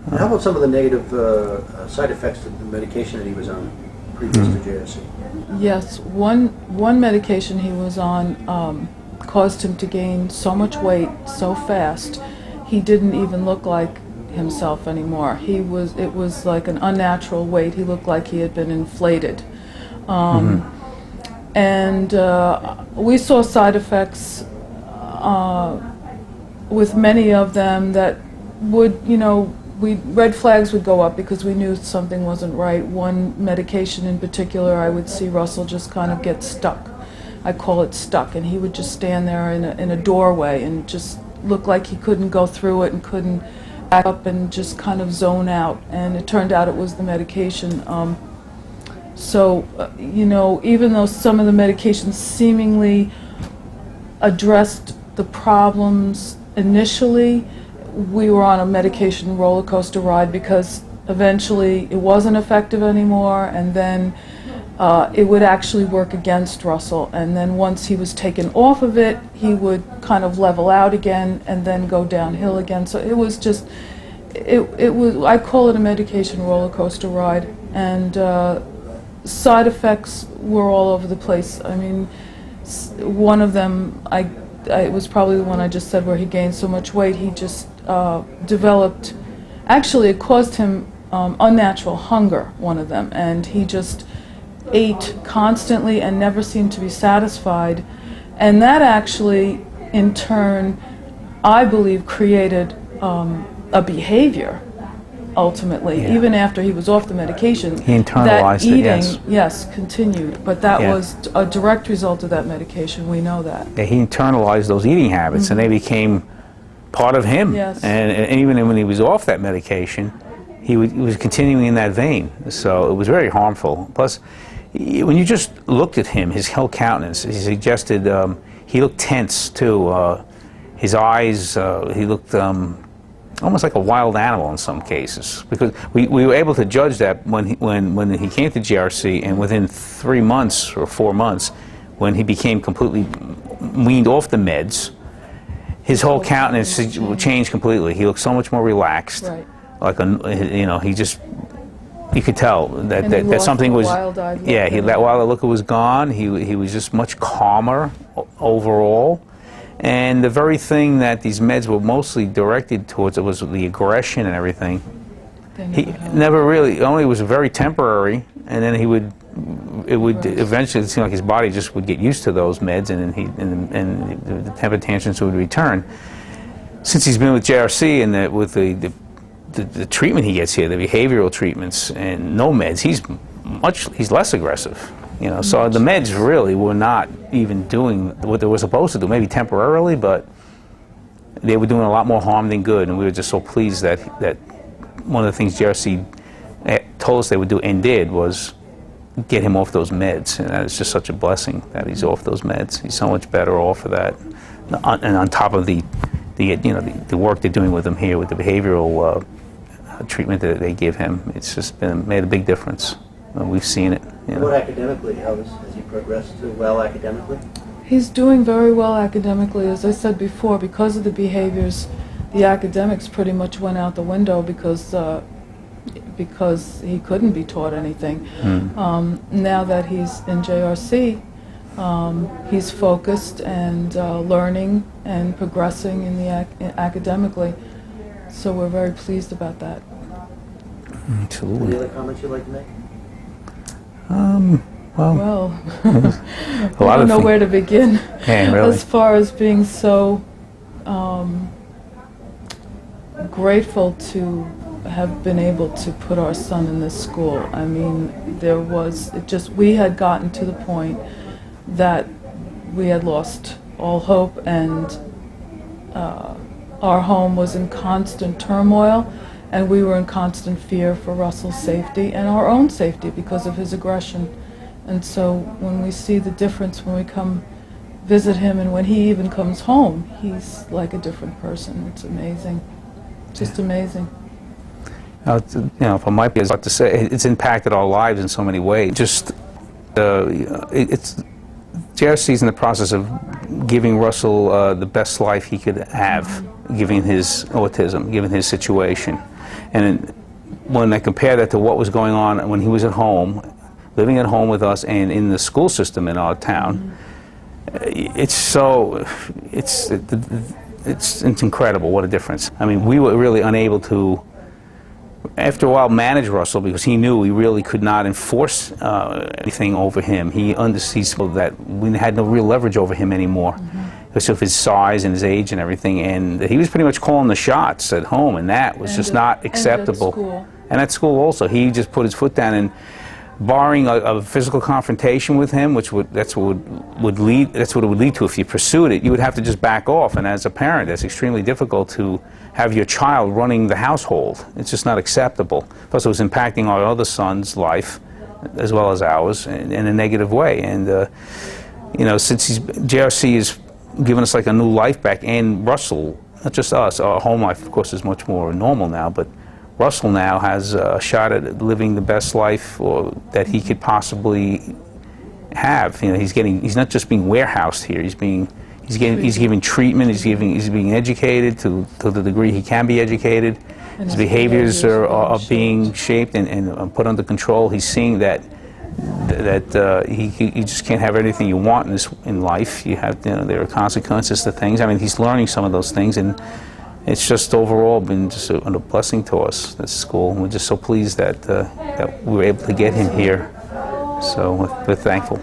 And how about some of the negative side effects of the medication that he was on previous to JRC? Yes, one medication he was on caused him to gain so much weight so fast, he didn't even look like himself anymore. It was like an unnatural weight. He looked like he had been inflated. And we saw side effects with many of them that would, red flags would go up because we knew something wasn't right. One medication in particular, I would see Russell just kind of get stuck. I call it stuck, and he would just stand there in a doorway and just look like he couldn't go through it and couldn't back up and just kind of zone out. And it turned out it was the medication. Even though some of the medications seemingly addressed the problems initially, we were on a medication roller coaster ride because eventually it wasn't effective anymore, and then it would actually work against Russell, and then once he was taken off of it, he would kind of level out again and then go downhill again. So it was just, I call it a medication roller coaster ride, and side effects were all over the place. I mean, one of them, it was probably the one I just said where he gained so much weight, he just developed, actually it caused him unnatural hunger, one of them, and he just ate constantly and never seemed to be satisfied, and that actually in turn I believe created a behavior ultimately. Yeah. Even after he was off the medication, he internalized that eating, it, yes, continued, but that Yeah. was a direct result of that medication. We know that. Yeah, he internalized those eating habits, and they became part of him. Yes. And even when he was off that medication, he was continuing in that vein. So it was very harmful. Plus, when you just looked at him, his whole countenance, he suggested he looked tense too. His eyes, he looked almost like a wild animal in some cases. Because we were able to judge that when he came to GRC, and within 3 months or 4 months, when he became completely weaned off the meds, his whole countenance changed completely. He looked so much more relaxed. Right. Like he just, you could tell that something was, that wild look was gone. He was just much calmer overall, and the very thing that these meds were mostly directed towards, it was the aggression and everything. He never really, only was very temporary, and then it would eventually seem like his body just would get used to those meds, and then the temper tantrums would return. Since he's been with JRC and with the treatment he gets here, the behavioral treatments and no meds, he's less aggressive. So the meds really were not even doing what they were supposed to do, maybe temporarily, but they were doing a lot more harm than good, and we were just so pleased that one of the things JRC told us they would do and did was get him off those meds, and that is just such a blessing that he's off those meds. He's so much better off for that, and on top of the work they're doing with him here with the behavioral treatment that they give him, it's just made a big difference. We've seen it. What academically? Has he progressed well academically? He's doing very well academically. As I said before, because of the behaviors, the academics pretty much went out the window because he couldn't be taught anything. Now that he's in JRC, he's focused and learning and progressing in academically. So we're very pleased about that. Absolutely. Any other comments you'd like to make? Well, I don't know where to begin. Yeah, really. As far as being so grateful to have been able to put our son in this school. I mean, we had gotten to the point that we had lost all hope, and our home was in constant turmoil, and we were in constant fear for Russell's safety and our own safety because of his aggression. And so when we see the difference when we come visit him and when he even comes home, he's like a different person. It's amazing. Just amazing. If I might be about to say, it's impacted our lives in so many ways. Just, JRC's in the process of giving Russell the best life he could have, given his autism, given his situation. And when I compare that to what was going on when he was at home, living at home with us, and in the school system in our town, it's incredible what a difference. I mean, we were really unable to, after a while, manage Russell, because he knew we really could not enforce anything over him. He understood that we had no real leverage over him anymore, because of his size and his age and everything, and he was pretty much calling the shots at home, and that was just not acceptable. And at school also, he just put his foot down, and barring a physical confrontation with him, that's what it would lead to if you pursued it, you would have to just back off. And as a parent, that's extremely difficult to have your child running the household. It's just not acceptable. Plus, it was impacting our other son's life, as well as ours, in a negative way. And you know, since JRC has given us like a new life back, and Russell, not just us, our home life, of course, is much more normal now, but Russell now has a shot at living the best life that he could possibly have. You know, he's not just being warehoused here. He's giving treatment. He's being educated to the degree he can be educated. His behaviors are being shaped and put under control. He's seeing that you just can't have everything you want in life. You have, you know, there are consequences to things. I mean, he's learning some of those things, and it's just overall been just a blessing to us, this school. We're just so pleased that we were able to get him here. So we're thankful.